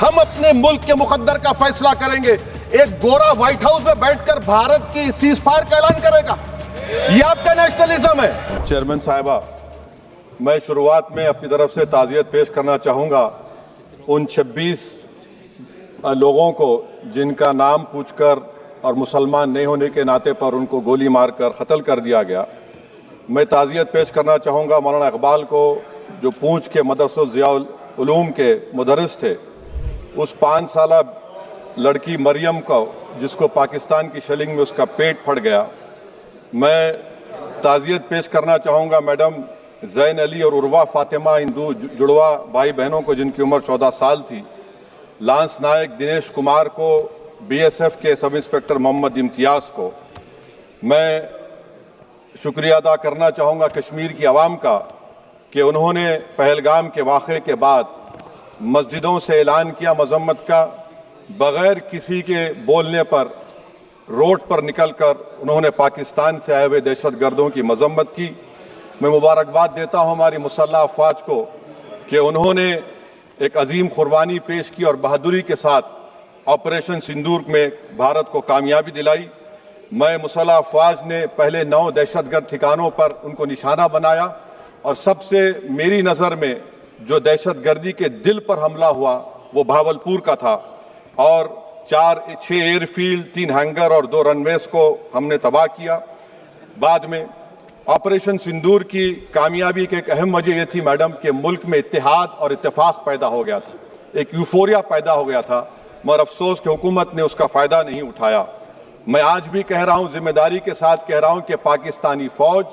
हम अपने मुल्क के मुकद्दर का फैसला करेंगे। एक गोरा व्हाइट हाउस में बैठकर भारत की सीज फायर का ऐलान करेगा, ये आपका नेशनलिज्म है। चेयरमैन साहिबा, मैं शुरुआत में अपनी तरफ से ताज़ियत पेश करना चाहूँगा उन 26 लोगों को जिनका नाम पूछकर और मुसलमान नहीं होने के नाते पर उनको गोली मारकर कत्ल कर दिया गया। मैं ताज़ियत पेश करना चाहूँगा मौलाना इकबाल को, जो पूंछ के मदरसुल ज़ियाउल उलूम के मुदर्रिस थे, उस 5 साला लड़की मरियम को जिसको पाकिस्तान की शेलिंग में उसका पेट फट गया। मैं ताज़ियत पेश करना चाहूँगा मैडम ज़ैन अली और उर्वा फातिमा, इन दो जुड़वा भाई बहनों को जिनकी उम्र 14 साल थी। लांस नायक दिनेश कुमार को, बीएसएफ के सब इंस्पेक्टर मोहम्मद इम्तियाज़ को। मैं शुक्रिया अदा करना चाहूँगा कश्मीर की आवाम का कि उन्होंने पहलगाम के वाक़े के बाद मस्जिदों से ऐलान किया मजम्मत का, बग़ैर किसी के बोलने पर रोड पर निकलकर उन्होंने पाकिस्तान से आए हुए दहशतगर्दों की मजम्मत की। मैं मुबारकबाद देता हूँ हमारी मुसल्लह अफ़वाज को कि उन्होंने एक अजीम कुर्बानी पेश की और बहादुरी के साथ ऑपरेशन सिंदूर में भारत को कामयाबी दिलाई। मैं मुसल्लह अफ़वाज ने पहले 9 दहशतगर्द ठिकानों पर उनको निशाना बनाया और सबसे मेरी नज़र में जो दहशतगर्दी के दिल पर हमला हुआ वो भावलपुर का था और 6 एयरफील्ड, 3 हैंगर और 2 रनवेज को हमने तबाह किया। बाद में ऑपरेशन सिंदूर की कामयाबी की एक अहम वजह यह थी मैडम कि मुल्क में इत्तेहाद और इत्तेफाक पैदा हो गया था, एक यूफोरिया पैदा हो गया था, मगर अफसोस कि हुकूमत ने उसका फ़ायदा नहीं उठाया। मैं आज भी कह रहा हूँ, जिम्मेदारी के साथ कह रहा हूँ कि पाकिस्तानी फ़ौज,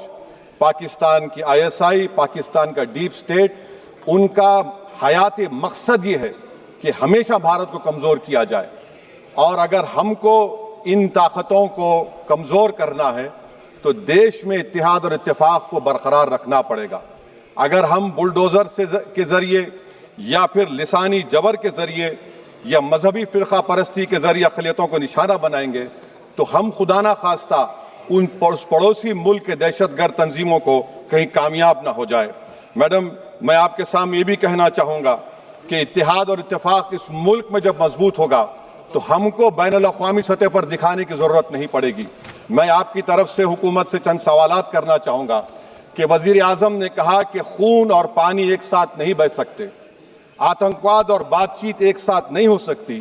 पाकिस्तान की ISI, पाकिस्तान का डीप स्टेट, उनका हयाती मकसद ये है कि हमेशा भारत को कमज़ोर किया जाए और अगर हमको इन ताकतों को कमज़ोर करना है तो देश में इत्तेहाद और इत्तेफाक को बरकरार रखना पड़ेगा। अगर हम बुलडोज़र के ज़रिए या फिर लिसानी जबर के ज़रिए या मजहबी फ़िरक़ा परस्ती के ज़रिए अक़लियतों को निशाना बनाएंगे तो हम खुदा ना खास्ता उन पड़ोसी मुल्क के दहशतगर्द तंजीमों को कहीं कामयाब ना हो जाए। मैडम, मैं आपके सामने ये भी कहना चाहूँगा कि इत्तेहाद और इत्तेफाक इस मुल्क में जब मजबूत होगा तो हमको बैनुल-अक़वामी सतह पर दिखाने की ज़रूरत नहीं पड़ेगी। मैं आपकी तरफ से हुकूमत से चंद सवालात करना चाहूँगा कि वज़ीर आज़म ने कहा कि खून और पानी एक साथ नहीं बह सकते, आतंकवाद और बातचीत एक साथ नहीं हो सकती।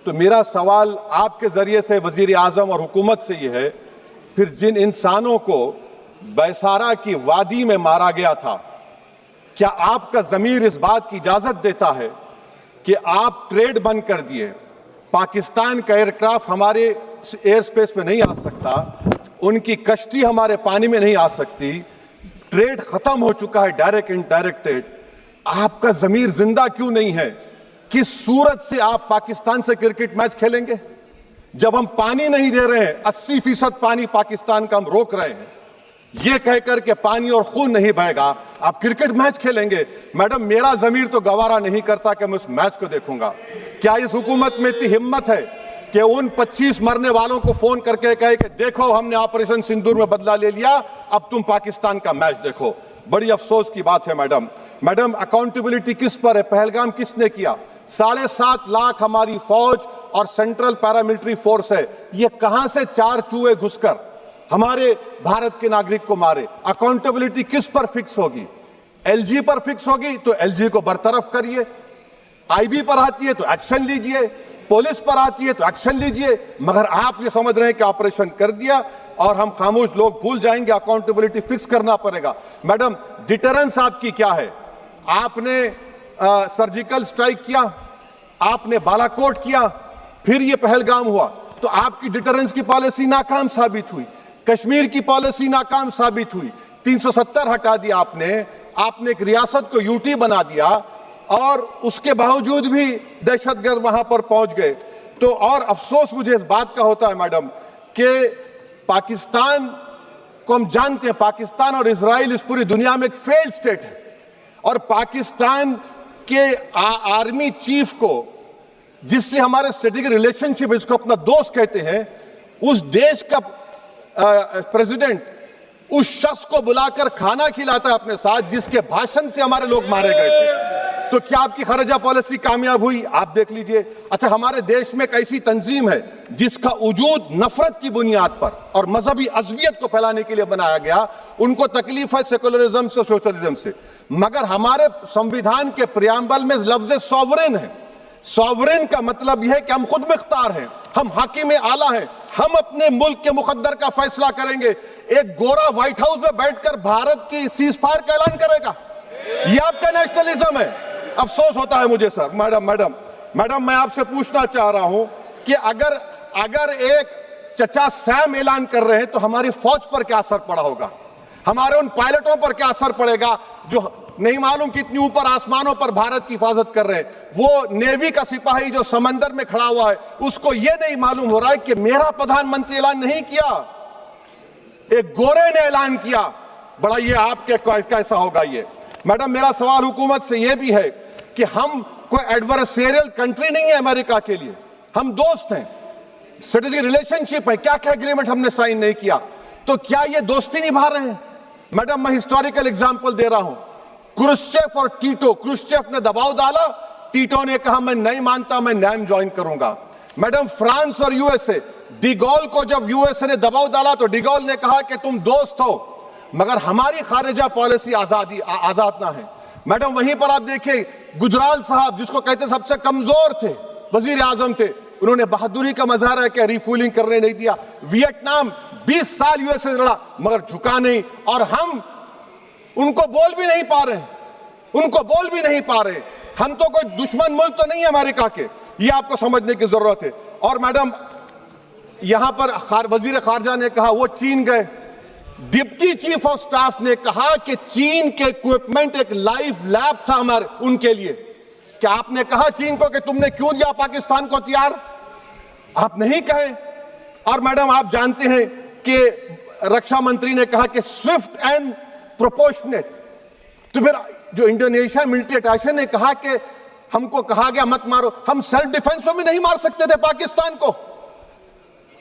तो मेरा सवाल आपके ज़रिए से वज़ीर आज़म और हुकूमत से ये है, फिर जिन इंसानों को बैसारा की वादी में मारा गया था, क्या आपका ज़मीर इस बात की इजाज़त देता है कि आप ट्रेड बंद कर दिए, पाकिस्तान का एयरक्राफ्ट हमारे एयर स्पेस में नहीं आ सकता, उनकी कश्ती हमारे पानी में नहीं आ सकती, ट्रेड ख़त्म हो चुका है डायरेक्ट इनडायरेक्टेड, आपका ज़मीर जिंदा क्यों नहीं है? किस सूरत से आप पाकिस्तान से क्रिकेट मैच खेलेंगे जब हम पानी नहीं दे रहे हैं? 80% पानी पाकिस्तान का हम रोक रहे हैं, ये कहकर के पानी और खून नहीं बहेगा, आप क्रिकेट मैच खेलेंगे? मैडम, मेरा ज़मीर तो गवारा नहीं करता कि मैं उस मैच को देखूंगा। क्या इस हुकूमत में इतनी हिम्मत है कि उन 25 मरने वालों को फोन करके कहे कि देखो हमने ऑपरेशन सिंदूर में बदला ले लिया, अब तुम पाकिस्तान का मैच देखो? बड़ी अफसोस की बात है मैडम, अकाउंटेबिलिटी किस पर है? पहलगाम किसने किया? 7.5 लाख हमारी फौज और सेंट्रल पैरामिलिट्री फोर्स है, ये कहां से 4 चूहे घुसकर हमारे भारत के नागरिक को मारे? अकाउंटेबिलिटी किस पर फिक्स होगी? LG पर फिक्स होगी तो LG को बरतरफ करिए, IB पर आती है तो एक्शन लीजिए, पुलिस पर आती है तो एक्शन लीजिए, मगर आप ये समझ रहे हैं कि ऑपरेशन कर दिया और हम खामोश लोग भूल जाएंगे। अकाउंटेबिलिटी फिक्स करना पड़ेगा। मैडम, डिटरेंस आपकी क्या है? आपने सर्जिकल स्ट्राइक किया, आपने बालाकोट किया, फिर ये पहलगाम हुआ, तो आपकी डिटरेंस की पॉलिसी नाकाम साबित हुई, कश्मीर की पॉलिसी नाकाम साबित हुई, 370 हटा दिया आपने एक रियासत को यूटी बना दिया और उसके बावजूद भी दहशतगर्द वहां पर पहुंच गए। तो और अफसोस मुझे इस बात का होता है मैडम कि पाकिस्तान को हम जानते हैं, पाकिस्तान और इजराइल इस पूरी दुनिया में एक फेल्ड स्टेट है और पाकिस्तान के आर्मी चीफ को, जिससे हमारे स्ट्रेटेजिक रिलेशनशिप, इसको अपना दोस्त कहते हैं, उस देश का प्रेसिडेंट उस शख्स को बुलाकर खाना खिलाता है अपने साथ जिसके भाषण से हमारे लोग मारे गए थे। तो क्या आपकी खारजा पॉलिसी कामयाब हुई? आप देख लीजिए। अच्छा, हमारे देश में एक ऐसी तंजीम है जिसका वजूद नफरत की बुनियाद पर और मजहबी अज़वियत को फैलाने के लिए बनाया गया। उनको तकलीफ है सेकुलरिज्म से, सोशलिज्म से, मगर हमारे संविधान के प्रियम्बल में लफ्ज सॉवरेन है। सॉवरेन का मतलब यह है कि हम खुद मुख्तार हैं, हम हाकिम आला हैं, हम अपने मुल्क के मुकद्दर का फैसला करेंगे। एक गोरा व्हाइट हाउस में बैठकर भारत की सीज फायर का ऐलान करेगा? यह आपका नेशनलिज्म है। अफसोस होता है मुझे सर। मैडम मैं आपसे पूछना चाह रहा हूं कि अगर एक चचा सैम ऐलान कर रहे हैं तो हमारी फौज पर क्या असर पड़ा होगा? हमारे उन पायलटों पर क्या असर पड़ेगा जो नहीं मालूम कितनी ऊपर आसमानों पर भारत की हिफाजत कर रहे हैं? वो नेवी का सिपाही जो समंदर में खड़ा हुआ है, उसको यह नहीं मालूम हो रहा है कि मेरा प्रधानमंत्री ऐलान नहीं किया, एक गोरे ने ऐलान किया। बड़ा ये आपके कैसा होगा ये? मैडम मेरा सवाल हुकूमत से यह भी है कि हम कोई एडवर्सेरियल कंट्री नहीं है अमेरिका के लिए, हम दोस्त हैं, स्ट्रेटेजिक रिलेशनशिप है। क्या क्या एग्रीमेंट हमने साइन नहीं किया, तो क्या ये दोस्ती निभा रहे हैं? मैडम मैं हिस्टोरिकल एग्जांपल दे रहा हूं। क्रुश्चेव और टीटो, क्रुश्चेव ने दबाव डाला, टीटो ने कहा मैं नहीं मानता, मैं नैम ज्वाइन करूंगा। मैडम फ्रांस और यूएसए, डिगोल को जब यूएसए ने दबाव डाला तो डिगोल ने कहा कि तुम दोस्त हो मगर हमारी खारिजा पॉलिसी आजाद ना है। मैडम वहीं पर आप देखिए गुजराल साहब, जिसको कहते सबसे कमजोर थे, वजीर आजम थे, उन्होंने बहादुरी का मजारा किया, रिफूलिंग करने नहीं दिया। वियतनाम 20 साल यूएसए से लड़ा मगर झुका नहीं, और हम उनको बोल भी नहीं पा रहे, हम तो कोई दुश्मन मुल्क तो नहीं है अमेरिका के, ये आपको समझने की जरूरत है। और मैडम यहां पर वजीर खारजा ने कहा वो चीन गए, डिप्टी चीफ ऑफ स्टाफ ने कहा कि चीन के इक्विपमेंट एक लाइव लैब था हमारे उनके लिए। क्या आपने कहा चीन को कि तुमने क्यों दिया पाकिस्तान को हथियार? आप नहीं कहे। और मैडम आप जानते हैं कि रक्षा मंत्री ने कहा कि स्विफ्ट एंड प्रोपोर्शनेट, तो फिर जो इंडोनेशिया मिलिट्री अटैचे ने कहा कि हमको कहा गया मत मारो, हम सेल्फ डिफेंस में भी नहीं मार सकते थे पाकिस्तान को।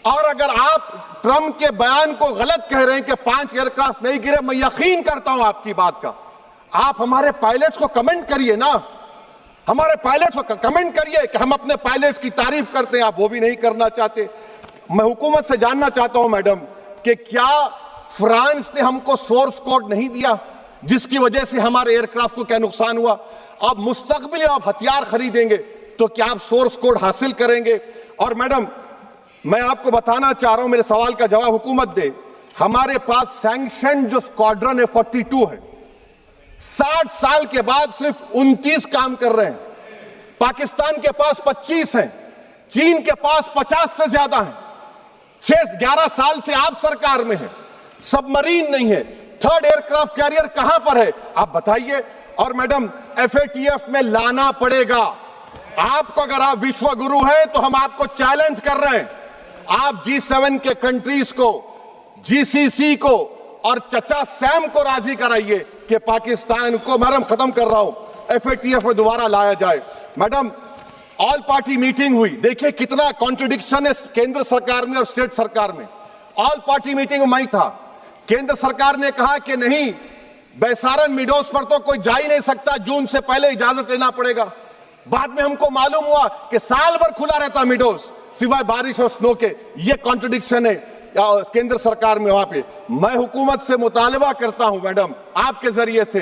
और अगर आप ट्रंप के बयान को गलत कह रहे हैं कि 5 एयरक्राफ्ट नहीं गिरे, मैं यकीन करता हूं आपकी बात का, आप हमारे पायलट्स को कमेंट करिए ना, हमारे पायलट्स को कमेंट करिए कि हम अपने पायलट्स की तारीफ करते हैं, आप वो भी नहीं करना चाहते। मैं हुकूमत से जानना चाहता हूं मैडम कि क्या फ्रांस ने हमको सोर्स कोड नहीं दिया जिसकी वजह से हमारे एयरक्राफ्ट को क्या नुकसान हुआ? अब मुस्तकबिल में आप हथियार खरीदेंगे तो क्या आप सोर्स कोड हासिल करेंगे? और मैडम मैं आपको बताना चाह रहा हूं, मेरे सवाल का जवाब हुकूमत दे, हमारे पास सैंक्शन जो स्क्वाड्रन है 42 है, 60 साल के बाद सिर्फ 29 काम कर रहे हैं। पाकिस्तान के पास 25 हैं, चीन के पास 50 से ज्यादा हैं। 11 साल से आप सरकार में हैं, सबमरीन नहीं है, थर्ड एयरक्राफ्ट कैरियर कहां पर है आप बताइए। और मैडम FATF में लाना पड़ेगा आपको। अगर आप विश्व गुरु हैं तो हम आपको चैलेंज कर रहे हैं, आप G7 के कंट्रीज को, GCC को और चचा सैम को राजी कराइए कि पाकिस्तान को, मैडम खत्म कर रहा हूं, FATF में दोबारा लाया जाए। मैडम ऑल पार्टी मीटिंग हुई, देखिए कितना कॉन्ट्रडिक्शन है केंद्र सरकार में और स्टेट सरकार में। ऑल पार्टी मीटिंग में मैं था, केंद्र सरकार ने कहा कि नहीं, बैसारन मिडोस पर तो कोई जा ही नहीं सकता, जून से पहले इजाजत लेना पड़ेगा। बाद में हमको मालूम हुआ कि साल भर खुला रहता मिडोस सिवाय बारिश और स्नो के। ये कॉन्ट्रडिक्शन है केंद्र सरकार में। वहां पे मैं हुकूमत से मुतालबा करता हूं मैडम आपके जरिए से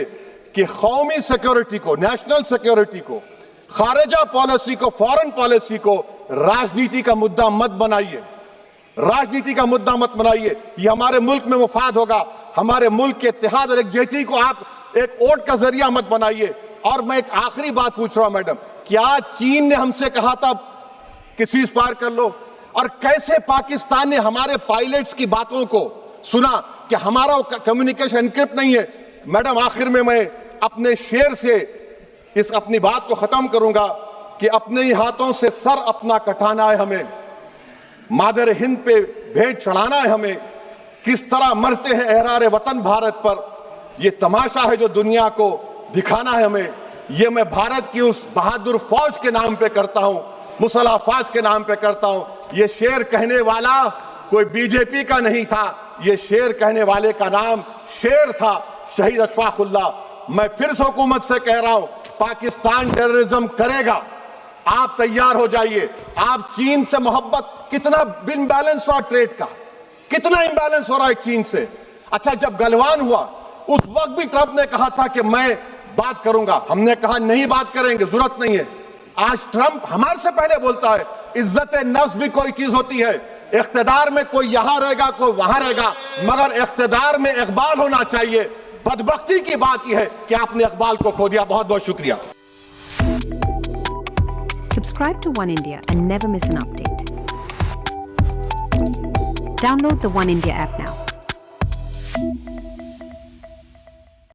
कि कौमी सिक्योरिटी को, नेशनल सिक्योरिटी को, खारिजा पॉलिसी को, फॉरेन पॉलिसी को राजनीति का मुद्दा मत बनाइए, राजनीति का मुद्दा मत बनाइए। ये हमारे मुल्क में मुफाद होगा, हमारे मुल्क के इत्तेहाद और एकजुटती को आप एक वोट का जरिया मत बनाइए। और मैं एक आखिरी बात पूछ रहा हूं मैडम, क्या चीन ने हमसे कहा था कि सीज फायर कर लो? और कैसे पाकिस्तान ने हमारे पायलट्स की बातों को सुना कि हमारा कम्युनिकेशन एनक्रिप्ट नहीं है? मैडम आखिर में मैं अपने शेर से इस अपनी बात को खत्म करूंगा कि अपने ही हाथों से सर अपना कटाना है हमें, मादर हिंद पे भेंट चढ़ाना है हमें, किस तरह मरते हैं एहरारे वतन भारत पर, ये तमाशा है जो दुनिया को दिखाना है हमें। ये मैं भारत की उस बहादुर फौज के नाम पे करता हूं, मुसल्ह फौज के नाम पे करता हूं। ये शेर कहने वाला कोई बीजेपी का नहीं था, ये शेर कहने वाले का नाम शेर था, शहीद अशफाकुल्लाह। मैं फिर से हुकूमत से कह रहा हूं पाकिस्तान टेररिज्म करेगा। आप तैयार हो जाइए। आप चीन से मोहब्बत, कितना इम्बैलेंस हुआ ट्रेड का, कितना इम्बैलेंस हो रहा है चीन से। अच्छा, जब गलवान हुआ उस वक्त भी ट्रंप ने कहा था कि मैं बात करूंगा, हमने कहा नहीं बात करेंगे, जरूरत नहीं है। आज ट्रंप हमारे से पहले बोलता है इज्जत नफ्स भी कोई चीज होती है। इख्तिदार में कोई यहां रहेगा, कोई वहां रहेगा, मगर इख्तिदार में इकबाल होना चाहिए। बदबख्ती की बात यह है कि आपने इकबाल को खो दिया। बहुत बहुत शुक्रिया। Subscribe to One India and never miss an update. Download the One India app now.